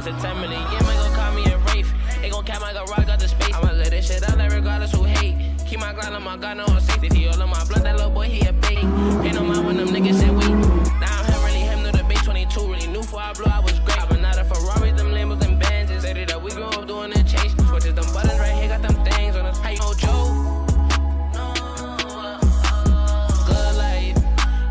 It's a 10 million, yeah, man, gon' call me a Wraith. They gon' cap my garage, got the space. I'ma let this shit out there regardless who hate. Keep my grind on my gun, no on safety. All of my blood, that little boy, he a bait. Ain't no mind when them niggas said wait. Now I'm him, really him, knew the bait 22. Really knew before I blew, I was great. I've been out of Ferraris, them Lambos, them Benzes. Say that we grew up doing the chase. Switches, them buttons right here, got them things on us. How you know Joe? Good life.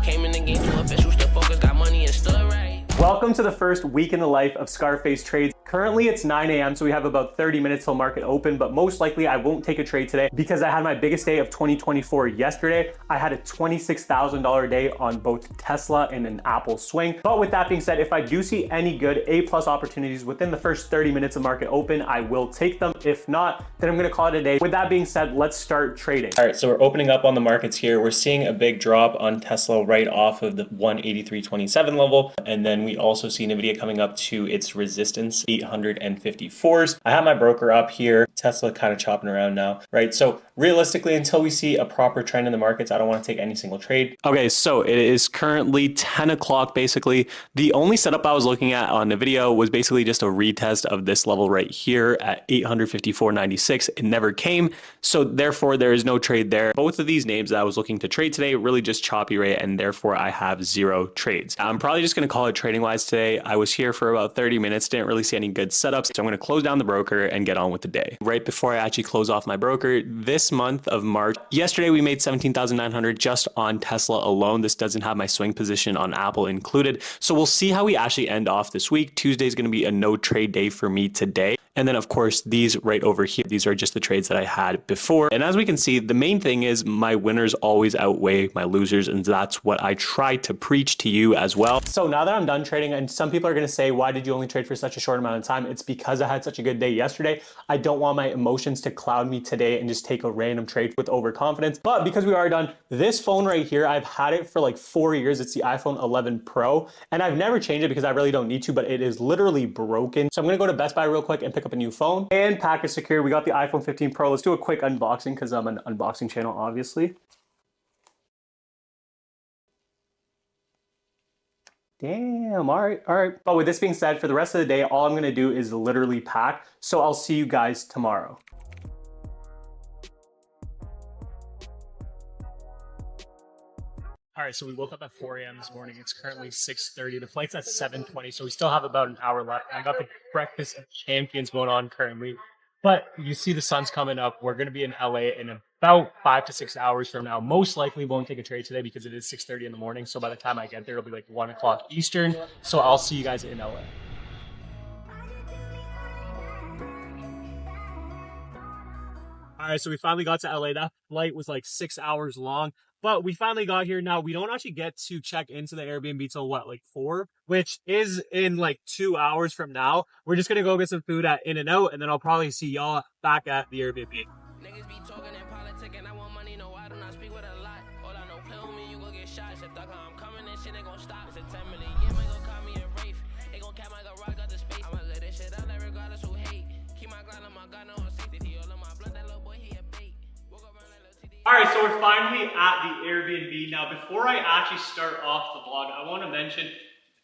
Came in the game to official, still focused, got money and stood right. Welcome to the first week in the life of Scarface Trades. Currently it's 9 a.m. so we have about 30 minutes till market open, but most likely I won't take a trade today because I had my biggest day of 2024 yesterday. I had a $26,000 day on both Tesla and an Apple swing. But with that being said, if I do see any good A+ opportunities within the first 30 minutes of market open, I will take them. If not, then I'm gonna call it a day. With that being said, let's start trading. All right, so we're opening up on the markets here. We're seeing a big drop on Tesla right off of the 183.27 level. And then we also see NVDA coming up to its resistance, 854s. I have my broker up here. Tesla kind of chopping around now, right? So realistically, until we see a proper trend in the markets, I don't want to take any single trade. Okay, so it is currently 10 o'clock basically. The only setup I was looking at on the video was basically just a retest of this level right here at 854.96. It never came, so therefore there is no trade there. Both of these names that I was looking to trade today really just choppy rate, and therefore I have 0 trades. I'm probably just going to call it trading wise today. I was here for about 30 minutes, didn't really see any good setups, so I'm going to close down the broker and get on with the day. Right before I actually close off my broker, this month of March, yesterday we made 17,900 just on Tesla alone. This doesn't have my swing position on Apple included, so we'll see how we actually end off this week. Tuesday is going to be a no trade day for me today. And then of course, these right over here, these are just the trades that I had before. And as we can see, the main thing is my winners always outweigh my losers. And that's what I try to preach to you as well. So now that I'm done trading, and some people are going to say, why did you only trade for such a short amount of time? It's because I had such a good day yesterday. I don't want my emotions to cloud me today and just take a random trade with overconfidence. But because we are done, this phone right here, I've had it for like 4 years. It's the iPhone 11 Pro, and I've never changed it because I really don't need to, but it is literally broken. So I'm going to go to Best Buy real quick and pick up a new phone and package secure. We got the iPhone 15 Pro. Let's do a quick unboxing because I'm an unboxing channel, obviously. Damn, all right. But with this being said, for the rest of the day, all I'm gonna do is literally pack. So I'll see you guys tomorrow. All right, so we woke up at 4 a.m. this morning. It's currently 6:30. The flight's at 7:20, so we still have about an hour left. I got the Breakfast of Champions going on currently. But you see the sun's coming up. We're going to be in LA in about 5 to 6 hours from now. Most likely won't take a trade today because it is 6:30 in the morning. So by the time I get there, it'll be like 1 o'clock Eastern. So I'll see you guys in LA. All right, so we finally got to LA. That flight was like 6 hours long. But we finally got here. Now, we don't actually get to check into the Airbnb till what, like 4? Which is in like 2 hours from now. We're just going to go get some food at In-N-Out, and then I'll probably see y'all back at the Airbnb. Niggas be talking in politics and I want money, no, I do not speak with a lot. All I know, play with me, you gon' get shot. Shit, thug how I'm coming and shit ain't gon' stop. It's a 10 million, yeah, man, gon' call me a Wraith. They gon' cap my garage, got the space. I'ma let this shit out there regardless who hate. Keep my grind on my gun, no on safety. All of my blood, that little boy, he a bait. All right, so we're finally at the Airbnb. Now, before I actually start off the vlog, I want to mention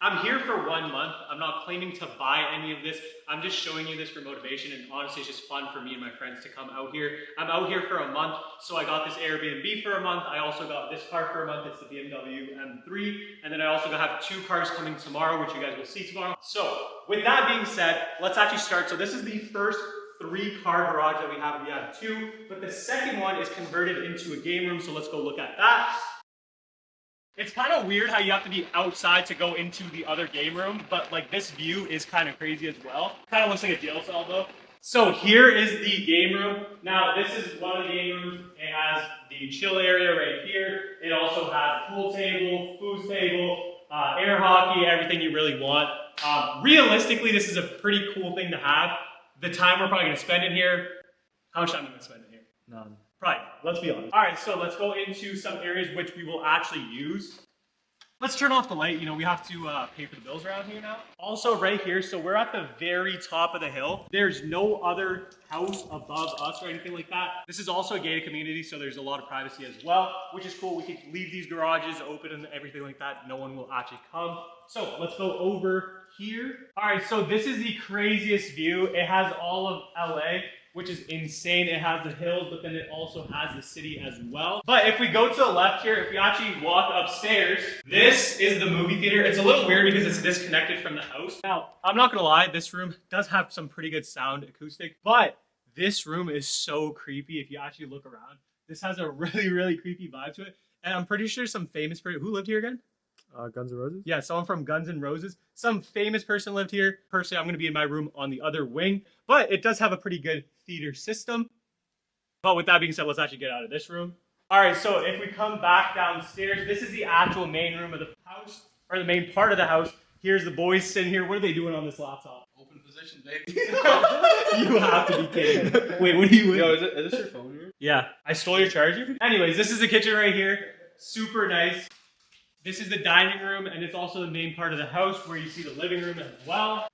I'm here for 1 month. I'm not claiming to buy any of this. I'm just showing you this for motivation, and honestly, it's just fun for me and my friends to come out here. I'm out here for a month, so I got this Airbnb for a month. I also got this car for a month. It's the BMW M3, and then I also have 2 cars coming tomorrow, which you guys will see tomorrow. So, with that being said, let's actually start. So this is the first 3-car garage that we have. We have 2, but the second one is converted into a game room, so let's go look at that. It's kind of weird how you have to be outside to go into the other game room, but like this view is kind of crazy as well. Kind of looks like a jail cell though. So here is the game room. Now this is one of the game rooms. It has the chill area right here. It also has pool table, food table, air hockey, everything you really want. Realistically, this is a pretty cool thing to have. The time we're probably gonna spend in here, how much time are we gonna spend in here? None. Probably, let's be honest. All right, so let's go into some areas which we will actually use. Let's turn off the light. You know, we have to pay for the bills around here now. Also right here, so we're at the very top of the hill. There's no other house above us or anything like that. This is also a gated community, so there's a lot of privacy as well, which is cool. We can leave these garages open and everything like that. No one will actually come. So let's go over here. All right, so this is the craziest view. It has all of LA, which is insane. It has the hills, but then it also has the city as well. But if we go to the left here, if we actually walk upstairs, this is the movie theater. It's a little weird because it's disconnected from the house. Now, I'm not gonna lie, this room does have some pretty good sound acoustic, but this room is so creepy if you actually look around. This has a really, really creepy vibe to it. And I'm pretty sure some famous person, who lived here again? Guns N' Roses? Yeah, someone from Guns N' Roses. Some famous person lived here. Personally, I'm going to be in my room on the other wing, but it does have a pretty good theater system. But with that being said, let's actually get out of this room. All right, so if we come back downstairs, this is the actual main room of the house, or the main part of the house. Here's the boys sitting here. What are they doing on this laptop? Open position, baby. You have to be kidding. Wait, what are you with? Yo, is this your phone here? Yeah, I stole your charger. Anyways, this is the kitchen right here. Super nice. This is the dining room, and it's also the main part of the house where you see the living room as well.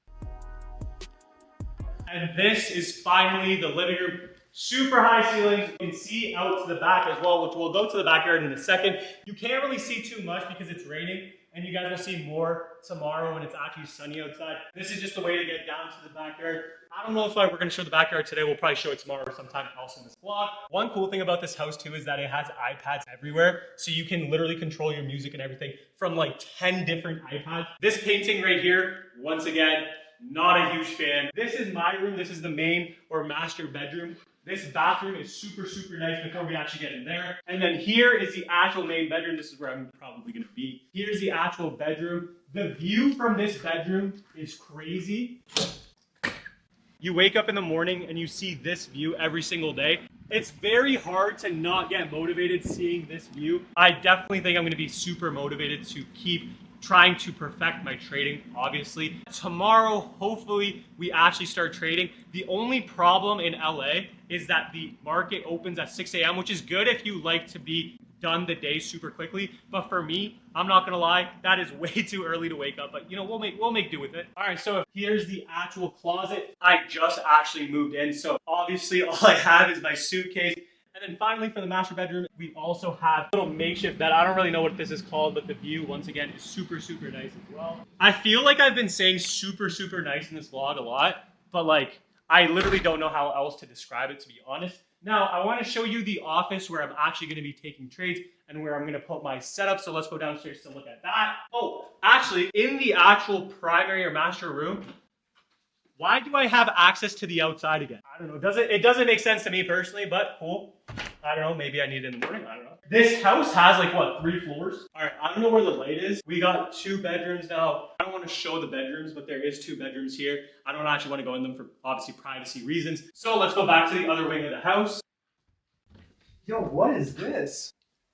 And this is finally the living room. Super high ceilings. You can see out to the back as well, which we'll go to the backyard in a second. You can't really see too much because it's raining, and you guys will see more tomorrow when it's actually sunny outside. This is just a way to get down to the backyard. I don't know if we're going to show the backyard today. We'll probably show it tomorrow or sometime else in this vlog. One cool thing about this house too is that it has iPads everywhere. So you can literally control your music and everything from like 10 different iPads. This painting right here, once again, not a huge fan. This is my room. This is the main or master bedroom. This bathroom is super, super nice before we actually get in there. And then here is the actual main bedroom. This is where I'm probably going to be. Here's the actual bedroom. The view from this bedroom is crazy. You wake up in the morning and you see this view every single day. It's very hard to not get motivated seeing this view. I definitely think I'm going to be super motivated to keep trying to perfect my trading, obviously. Tomorrow, hopefully, we actually start trading. The only problem in LA is that the market opens at 6 a.m., which is good if you like to be done the day super quickly. But for me, I'm not gonna lie, that is way too early to wake up, but you know, we'll make do with it. All right, so here's the actual closet. I just actually moved in, so obviously all I have is my suitcase. And then finally for the master bedroom, we also have a little makeshift bed. I don't really know what this is called, but the view, once again, is super, super nice as well. I feel like I've been saying super, super nice in this vlog a lot, but like, I literally don't know how else to describe it, to be honest. Now, I want to show you the office where I'm actually going to be taking trades and where I'm going to put my setup. So let's go downstairs to look at that. Oh, actually, in the actual primary or master room, why do I have access to the outside again? I don't know. It doesn't make sense to me personally, but cool. I don't know. Maybe I need it in the morning. I don't know. This house has like, what, 3 floors? All right, I don't know where the light is. We got 2 bedrooms now. I don't want to show the bedrooms, but there is 2 bedrooms here. I don't actually want to go in them for obviously privacy reasons. So let's go back to the other wing of the house. Yo, what is this?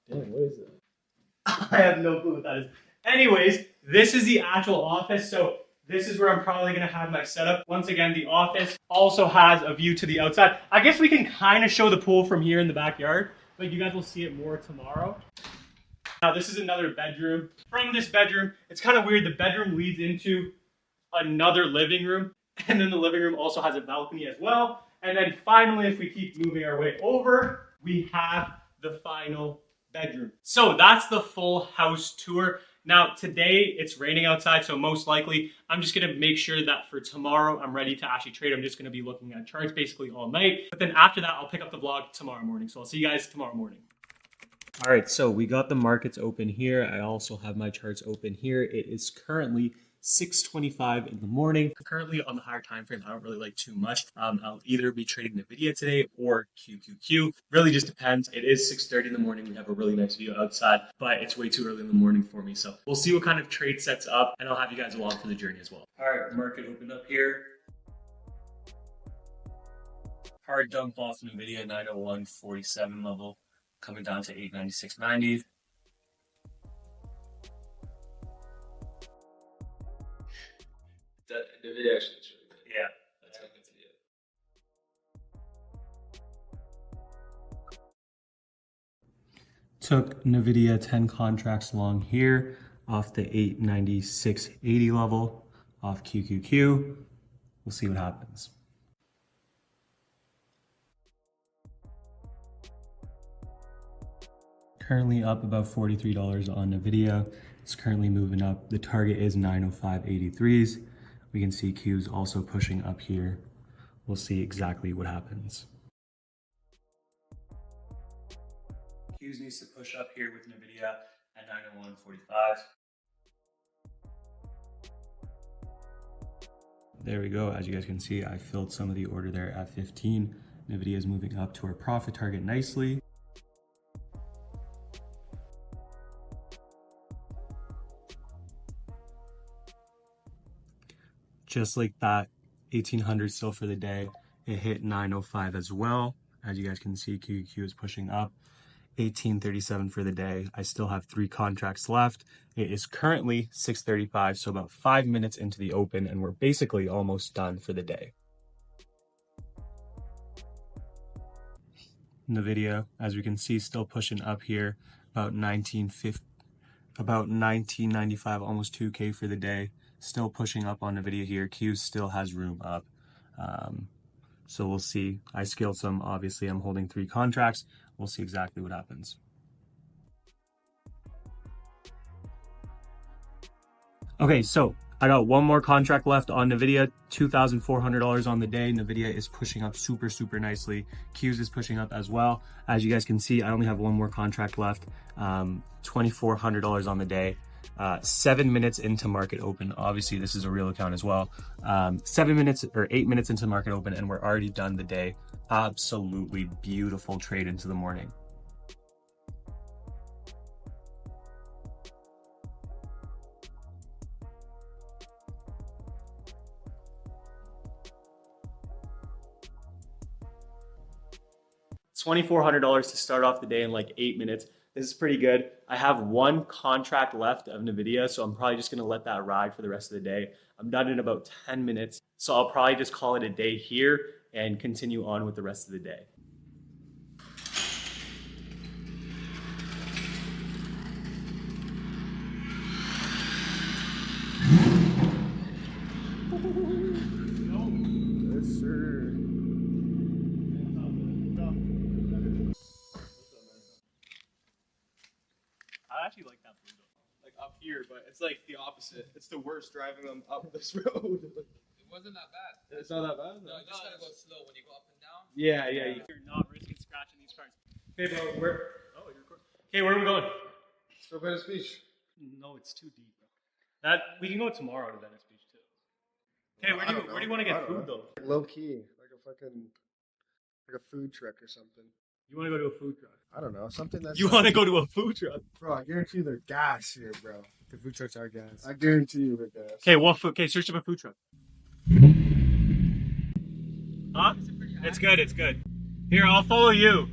Damn, what is that? I have no clue what that is. Anyways, this is the actual office. So this is where I'm probably going to have my setup. Once again, the office also has a view to the outside. I guess we can kind of show the pool from here in the backyard, but you guys will see it more tomorrow. Now, this is another bedroom. From this bedroom, it's kind of weird. The bedroom leads into another living room, and then the living room also has a balcony as well. And then finally, if we keep moving our way over, we have the final bedroom. So that's the full house tour. Now, today it's raining outside, so most likely I'm just gonna make sure that for tomorrow I'm ready to actually trade. I'm just gonna be looking at charts basically all night. But then after that, I'll pick up the vlog tomorrow morning. So I'll see you guys tomorrow morning. All right, so we got the markets open here. I also have my charts open here. It is currently 6:25 in the morning. Currently on the higher time frame, I don't really like too much. I'll either be trading NVDA today or QQQ. Really just depends. It is 6:30 in the morning. We have a really nice view outside, but it's way too early in the morning for me. So we'll see what kind of trade sets up, and I'll have you guys along for the journey as well. All right, market opened up here. Hard dump off NVIDIA 901.47 level, coming down to 896.90. That NVIDIA actually looks really good. Yeah. That's how good to see it. Took NVIDIA 10 contracts long here. off the 896.80 level off QQQ. We'll see what happens. Currently up about $43 on NVDA. It's currently moving up. The target is 905.83s. We can see Q's also pushing up here. We'll see exactly what happens. Q's needs to push up here with NVIDIA at 901.45. There we go. As you guys can see, I filled some of the order there at 15. NVIDIA is moving up to our profit target nicely. Just like that, 1800 still for the day. It hit 905 as well. As you guys can see, QQQ is pushing up. 1837 for the day. I still have 3 contracts left. It is currently 6:35, so about 5 minutes into the open, and we're basically almost done for the day. NVIDIA, as we can see, still pushing up here, about 1995, almost 2K for the day. Still pushing up on NVIDIA here. Q still has room up. So we'll see. I scaled some. Obviously, I'm holding 3 contracts. We'll see exactly what happens. Okay, so I got one more contract left on NVIDIA, $2,400 on the day. NVIDIA is pushing up super, super nicely. Q's is pushing up as well. As you guys can see, I only have one more contract left, $2,400 on the day. 7 minutes into market open. Obviously, this is a real account as well. 7 minutes or 8 minutes into market open, and we're already done the day. Absolutely beautiful trade into the morning. $2,400 to start off the day in like 8 minutes. This is pretty good. I have 1 contract left of NVIDIA, so I'm probably just gonna let that ride for the rest of the day. I'm done in about 10 minutes, so I'll probably just call it a day here and continue on with the rest of the day. Yes, sir. I actually like that blue though. Like up here, but it's like the opposite. It's the worst driving them up this road. It wasn't that bad. It's not that bad? No, you just gotta go slow when you go up and down. Yeah. You're not risking scratching these cars. Okay, bro, oh, you're recording. Okay, where are we going? Let's go Venice Beach. No, it's too deep, bro. We can go tomorrow to Venice Beach too. Okay, where do you want to get food though? Low key, like a food truck or something. You want to go to a food truck? I don't know, something that's. You want to go to a food truck? Bro, I guarantee you they're gas here, bro. The food trucks are gas. I guarantee you they're gas. Okay, what food? Okay, search up a food truck. Huh? It's good. It's good. Here, I'll follow you.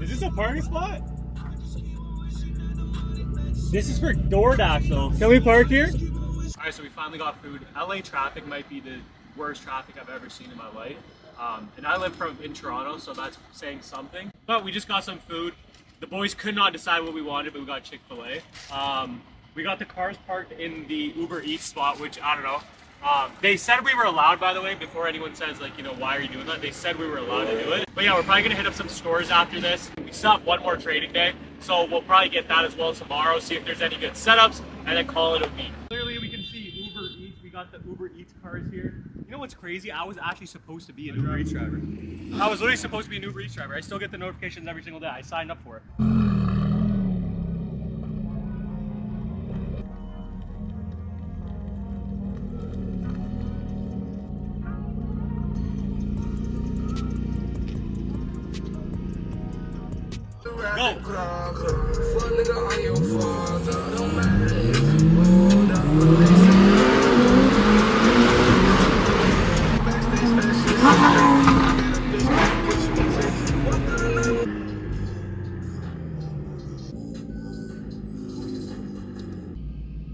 Is this a parking spot? This is for DoorDash though. Can we park here? Alright, so we finally got food. LA traffic might be the worst traffic I've ever seen in my life. And I live in Toronto, so that's saying something. But we just got some food. The boys could not decide what we wanted, but we got Chick-fil-A. We got the cars parked in the Uber Eats spot, which I don't know. They said we were allowed, by the way, before anyone says, like, you know, why are you doing that? They said we were allowed to do it. But yeah, we're probably gonna hit up some stores after this. We still have one more trading day, so we'll probably get that as well tomorrow, see if there's any good setups, and then call it a week. Clearly, we can see Uber Eats. We got the Uber Eats cars here. You know what's crazy? I was actually supposed to be an Uber Eats driver. I was literally supposed to be an Uber Eats driver. I still get the notifications every single day. I signed up for it.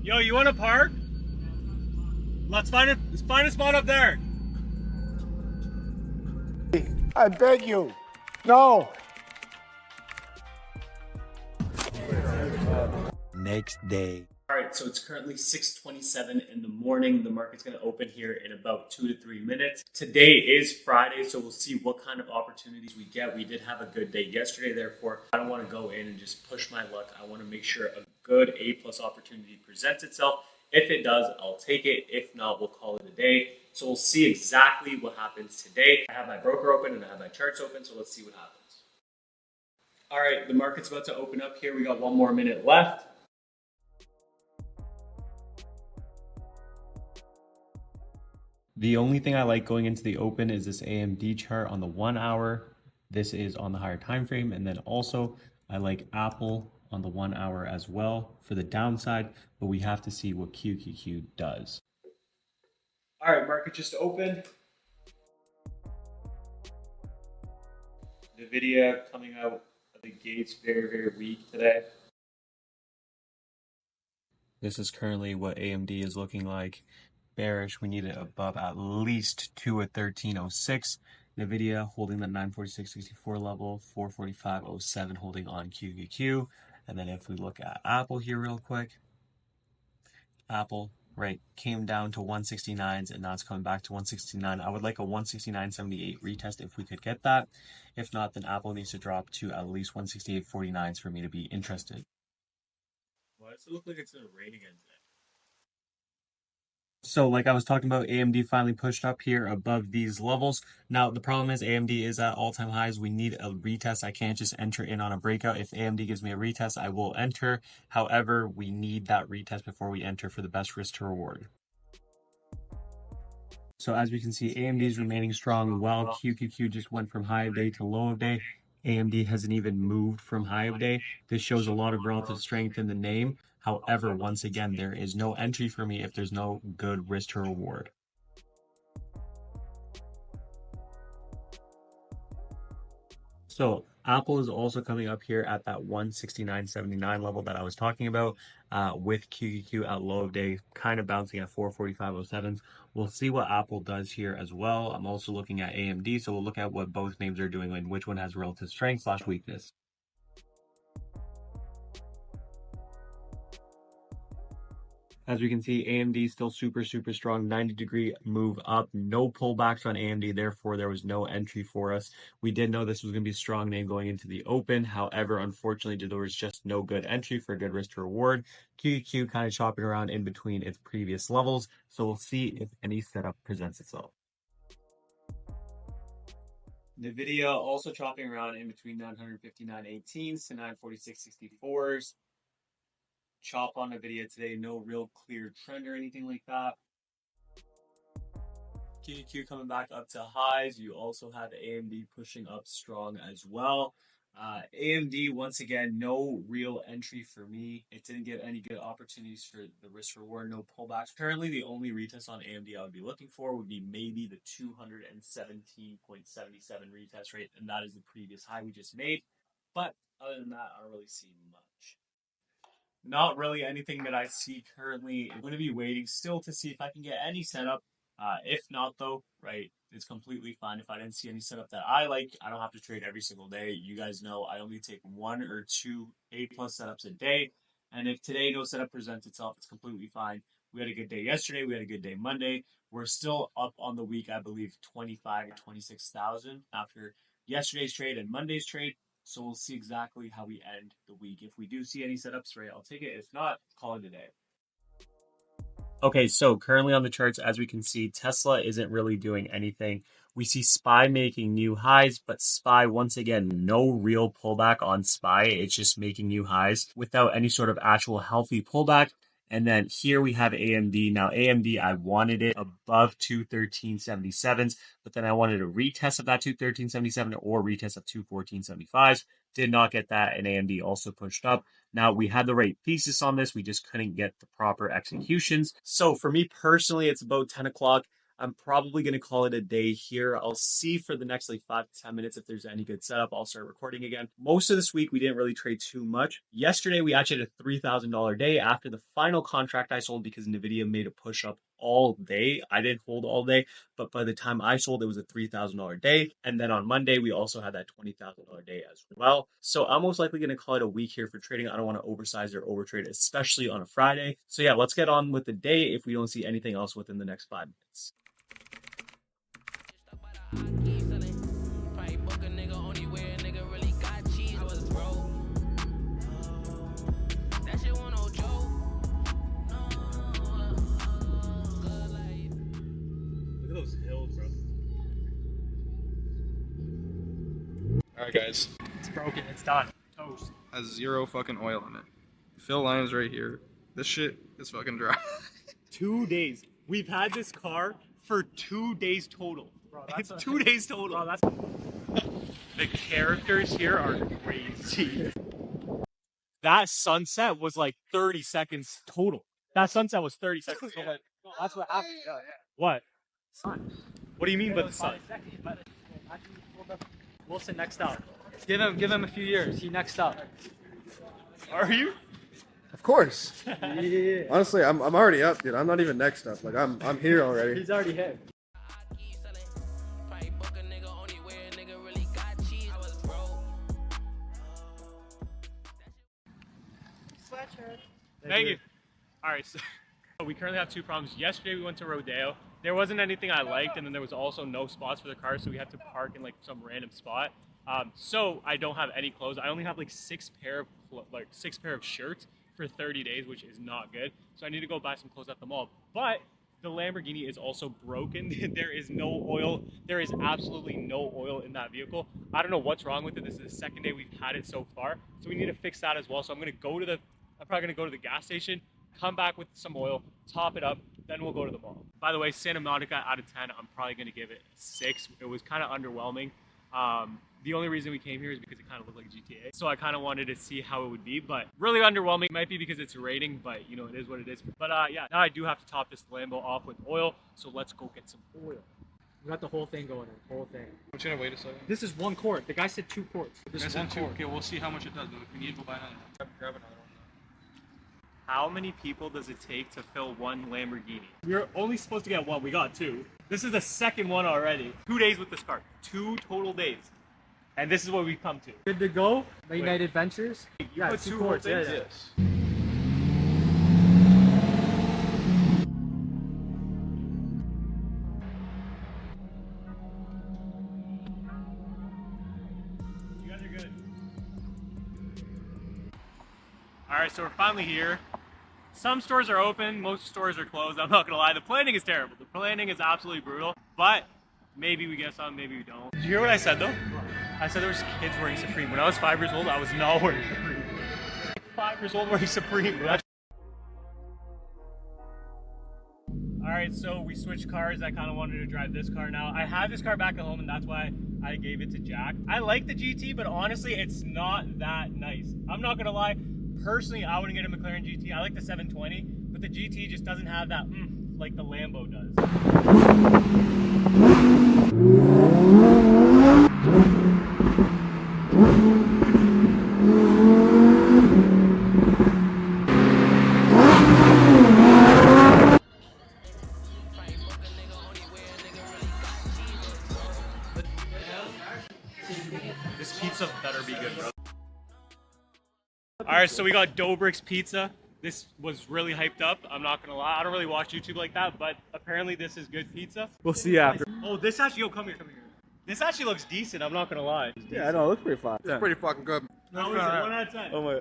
Yo, you want to park? Find a spot up there. I beg you. No. Next day. All right, so it's currently 6:27 in the morning. The market's going to open here in about 2 to 3 minutes. Today is Friday, so we'll see what kind of opportunities we get. We did have a good day yesterday, therefore, I don't want to go in and just push my luck. I want to make sure a good A+ opportunity presents itself. If it does, I'll take it. If not, we'll call it a day. So we'll see exactly what happens today. I have my broker open and I have my charts open, so let's see what happens. All right, the market's about to open up here. We got 1 more minute left. The only thing I like going into the open is this AMD chart on the 1 hour. This is on the higher time frame. And then also I like Apple on the 1 hour as well for the downside, but we have to see what QQQ does. All right, market just opened. NVIDIA coming out of the gates very, very weak today. This is currently what AMD is looking like. Bearish, we need it above at least 2 at 13.06. NVIDIA holding the 946.64 level, 445.07 holding on QQQ. And then if we look at Apple here real quick, Apple, right, came down to 169s and now it's coming back to 169. I would like a 169.78 retest if we could get that. If not, then Apple needs to drop to at least 168.49s for me to be interested. Why does it look like it's going to rain again today? So like I was talking about, AMD finally pushed up here above these levels. Now, the problem is AMD is at all-time highs. We need a retest. I can't just enter in on a breakout. If AMD gives me a retest, I will enter. However, we need that retest before we enter for the best risk to reward. So as we can see, AMD is remaining strong while QQQ just went from high of day to low of day. AMD hasn't even moved from high of day. This shows a lot of relative strength in the name. However, once again, there is no entry for me if there's no good risk to reward. So Apple is also coming up here at that 169.79 level that I was talking about, with QQQ at low of day, kind of bouncing at 445.07. We'll see what Apple does here as well. I'm also looking at AMD, so we'll look at what both names are doing and which one has relative strength / weakness. As we can see, AMD is still super, super strong, 90-degree move up, no pullbacks on AMD, therefore there was no entry for us. We did know this was going to be a strong name going into the open. However, unfortunately, there was just no good entry for a good risk to reward. QQQ kind of chopping around in between its previous levels, so we'll see if any setup presents itself. NVIDIA also chopping around in between 959.18s to 946.64s. Chop on NVIDIA today, no real clear trend or anything like that. QQQ coming back up to highs. You also have AMD pushing up strong as well. AMD, once again, no real entry for me. It didn't get any good opportunities for the risk reward, no pullbacks. Currently, the only retest on AMD I would be looking for would be maybe the 217.77 retest rate, and that is the previous high we just made. But other than that, I don't really see much. Not really anything that I see currently. I'm going to be waiting still to see if I can get any setup. If not, though, right, it's completely fine. If I didn't see any setup that I like, I don't have to trade every single day. You guys know I only take 1 or 2 A+ setups a day. And if today no setup presents itself, it's completely fine. We had a good day yesterday. We had a good day Monday. We're still up on the week, I believe, 25 or 26,000 after yesterday's trade and Monday's trade. So we'll see exactly how we end the week. If we do see any setups, right, I'll take it. If not, call it a day. Okay, so currently on the charts, as we can see, Tesla isn't really doing anything. We see SPY making new highs, but SPY, once again, no real pullback on SPY. It's just making new highs without any sort of actual healthy pullback. And then here we have AMD. Now, AMD, I wanted it above 213.77s, but then I wanted a retest of that 213.77 or retest of 214.75s. Did not get that, and AMD also pushed up. Now, we had the right thesis on this. We just couldn't get the proper executions. So for me personally, it's about 10 o'clock. I'm probably going to call it a day here. I'll see for the next 5 to 10 minutes if there's any good setup. I'll start recording again. Most of this week, we didn't really trade too much. Yesterday, we actually had a $3,000 day after the final contract I sold because NVIDIA made a push up all day. I didn't hold all day, but by the time I sold, it was a $3,000 day. And then on Monday, we also had that $20,000 day as well. So I'm most likely going to call it a week here for trading. I don't want to oversize or overtrade, especially on a Friday. So yeah, let's get on with the day if we don't see anything else within the next 5 minutes. Alright guys, It's broken. It's done. Toast. has 0 fucking oil in it. Fill line is right here. This shit is fucking dry. 2 days. We've had this car for 2 days total. Bro, it's 2 days total. Bro, that's... The characters here are crazy. That sunset was like 30 seconds total. That sunset was 30 seconds total. No, that's what happened. Yeah. What? Sun. What do you mean by the sun? Wilson next up. Give him a few years. He next up. Are you? Of course. Yeah. Honestly, I'm already up, dude. I'm not even next up. Like I'm here already. He's already hit. Thank you. All right, so we currently have 2 problems. Yesterday we went to Rodeo. There wasn't anything I liked, and then there was also no spots for the car, so we had to park in like some random spot. So I don't have any clothes. I only have like 6 pair of shirts for 30 days, which is not good. So I need to go buy some clothes at the mall. But the Lamborghini is also broken. There is no oil. There is absolutely no oil in that vehicle. I don't know what's wrong with it. This is the 2nd day we've had it so far, so we need to fix that as well. So I'm probably gonna go to the gas station, come back with some oil, top it up, then we'll go to the mall. By the way, Santa Monica out of 10, I'm probably gonna give it 6. It was kind of underwhelming. The only reason we came here is because it kind of looked like GTA. So I kind of wanted to see how it would be, but really underwhelming. It might be because it's raining, but you know, it is what it is. But yeah, now I do have to top this Lambo off with oil. So let's go get some oil. We got the whole thing going in. Whole thing. I'm gonna wait a second. This is 1 quart. The guy said 2 quarts. This is 1 quart. Okay, we'll see how much it does, but if we need, we'll buy another one. Grab another one. How many people does it take to fill 1 Lamborghini? We were only supposed to get 1, we got 2. This is the 2nd one already. 2 days with this car, 2 total days. And this is what we've come to. Good to go. Late night adventures. You put 2 quarts in? Yes. You guys are good. Alright, so we're finally here. Some stores are open, most stores are closed. I'm not gonna lie, the planning is terrible. The planning is absolutely brutal, but maybe we get some, maybe we don't. Did you hear what I said though? I said there was kids wearing Supreme. When I was 5 years old, I was not wearing Supreme. 5 years old wearing Supreme, bro. Alright, so we switched cars. I kind of wanted to drive this car now. I have this car back at home, and that's why I gave it to Jack. I like the GT, but honestly, it's not that nice. I'm not gonna lie. Personally, I wouldn't get a McLaren GT. I like the 720, but the GT just doesn't have that like the Lambo does. This pizza better be good, bro. Alright, so we got Dobrik's Pizza. This was really hyped up. I'm not gonna lie. I don't really watch YouTube like that, but apparently this is good pizza. We'll see you after. Oh, this actually, come here. This actually looks decent, I'm not gonna lie. Yeah, I know. It looks pretty fun. It's pretty fucking good. How is it? 1 out of 10. Oh my.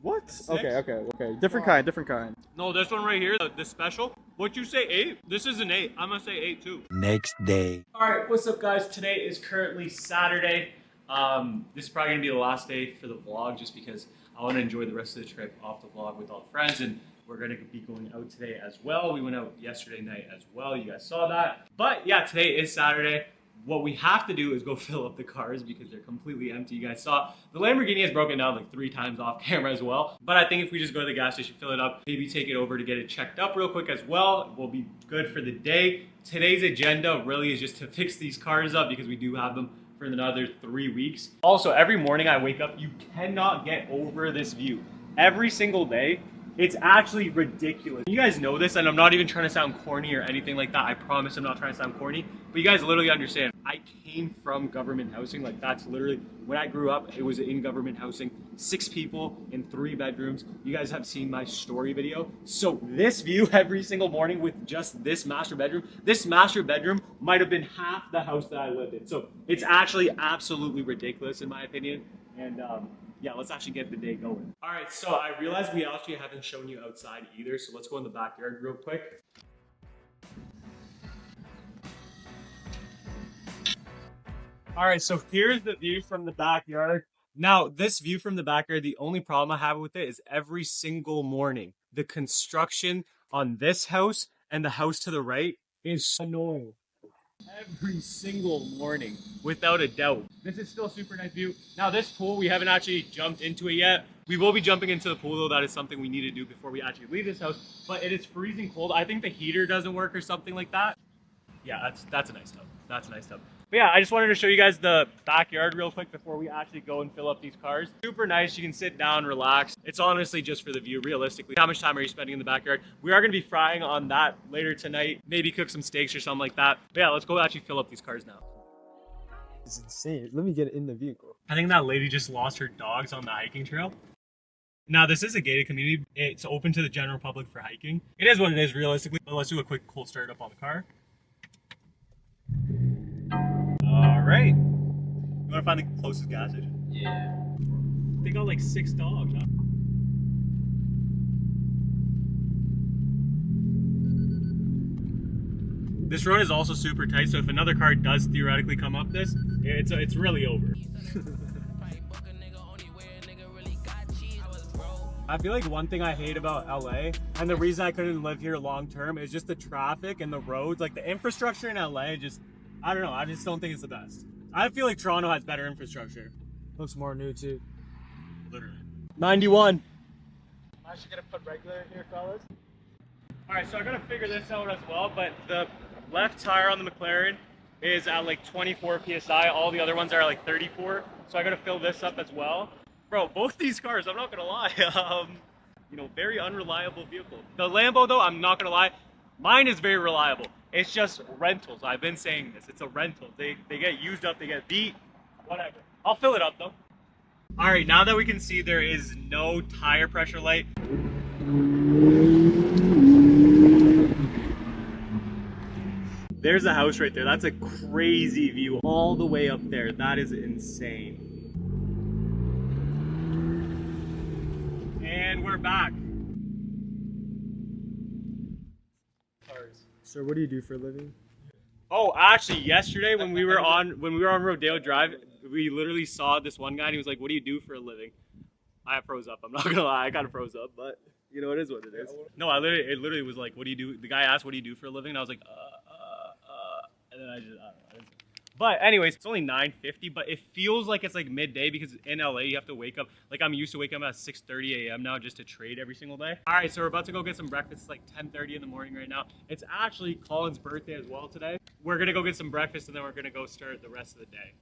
What? Six? Okay. Different kind. No, this one right here, the special. What you say, 8? This is an 8. I'm gonna say 8 too. Next day. Alright, what's up guys? Today is currently Saturday. This is probably gonna be the last day for the vlog just because I want to enjoy the rest of the trip off the vlog with all the friends, and we're going to be going out today as well. We went out yesterday night as well. You guys saw that. But yeah, today is Saturday. What we have to do is go fill up the cars because they're completely empty. You guys saw the Lamborghini has broken down like 3 times off camera as well. But I think if we just go to the gas station, fill it up, maybe take it over to get it checked up real quick as well, we'll be good for the day. Today's agenda really is just to fix these cars up because we do have them for another 3 weeks. Also, every morning I wake up, you cannot get over this view. Every single day, It's actually ridiculous. You guys know this, and I'm not even trying to sound corny or anything like that. I promise I'm not trying to sound corny, but you guys literally understand. I came from government housing. Like, that's literally, when I grew up, it was in government housing. 6 people in 3 bedrooms. You guys have seen my story video. So this view every single morning with just this master bedroom might have been half the house that I lived in. So it's actually absolutely ridiculous in my opinion. And yeah, let's actually get the day going. All right, so I realized we actually haven't shown you outside either, so let's go in the backyard real quick. All right, so here's the view from the backyard. Now, this view from the backyard, the only problem I have with it is every single morning, the construction on this house and the house to the right is annoying. Every single morning, without a doubt. This is still a super nice view. Now this pool, we haven't actually jumped into it yet. We will be jumping into the pool though. That is something we need to do before we actually leave this house. But it is freezing cold. I think the heater doesn't work or something like that. Yeah, that's a nice tub. That's a nice tub. But yeah, I just wanted to show you guys the backyard real quick before we actually go and fill up these cars. Super nice. You can sit down, relax. It's honestly just for the view, realistically. How much time are you spending in the backyard? We are going to be frying on that later tonight. Maybe cook some steaks or something like that. But yeah, let's go actually fill up these cars now. It's insane. Let me get in the vehicle. I think that lady just lost her dogs on the hiking trail. Now, this is a gated community. It's open to the general public for hiking. It is what it is, realistically. But let's do a quick cold start up on the car. All right. You want to find the closest gas station? Yeah. They got like 6 dogs, huh? This road is also super tight, so if another car does theoretically come up this, it's really over. I feel like one thing I hate about LA, and the reason I couldn't live here long term, is just the traffic and the roads. Like the infrastructure in LA, I don't know, I just don't think it's the best. I feel like Toronto has better infrastructure. Looks more new too. Literally. 91. I'm actually gonna put regular in here, fellas. Alright, so I gotta figure this out as well, but the left tire on the McLaren is at like 24 PSI. All the other ones are like 34. So I gotta fill this up as well. Bro, both these cars, I'm not gonna lie, you know, very unreliable vehicle. The Lambo though, I'm not gonna lie, mine is very reliable. It's just rentals. I've been saying this. It's a rental. They get used up, they get beat, whatever. I'll fill it up though. All right, now that we can see there is no tire pressure light. There's a house right there. That's a crazy view all the way up there. That is insane. And we're back. Sir, what do you do for a living? Oh, actually, yesterday when we were on Rodeo Drive, we literally saw this one guy and he was like, "What do you do for a living?" I froze up. I'm not gonna lie, I kind of froze up, but you know, it is what it is. No, it literally was like, "What do you do?" The guy asked, "What do you do for a living?" And I was like, and then I don't know. But anyways, it's only 9:50, but it feels like it's like midday because in LA you have to wake up. Like I'm used to waking up at 6:30 a.m. now just to trade every single day. All right, so we're about to go get some breakfast. It's like 10:30 in the morning right now. It's actually Colin's birthday as well today. We're gonna go get some breakfast and then we're gonna go start the rest of the day.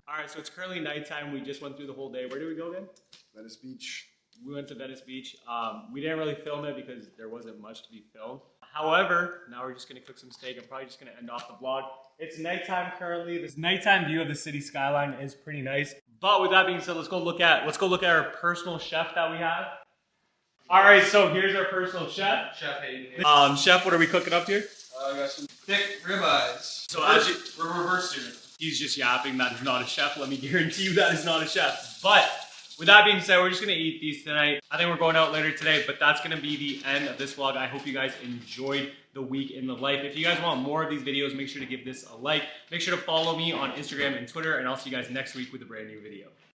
All right, so it's currently nighttime. We just went through the whole day. Where did we go again? Venice Beach. We went to Venice Beach. We didn't really film it because there wasn't much to be filmed. However, now we're just gonna cook some steak. I'm probably just gonna end off the vlog. It's nighttime currently. This nighttime view of the city skyline is pretty nice. But with that being said, let's go look at our personal chef that we have. All right, so here's our personal chef. Chef Hayden. Chef, what are we cooking up here? I got some thick ribeyes. So as you, We're reversing it. he's just yapping. That is not a chef. Let me guarantee you that is not a chef. But with that being said, we're just gonna eat these tonight. I think we're going out later today, but that's gonna be the end of this vlog. I hope you guys enjoyed the week in the life. If you guys want more of these videos, make sure to give this a like. Make sure to follow me on Instagram and Twitter, and I'll see you guys next week with a brand new video.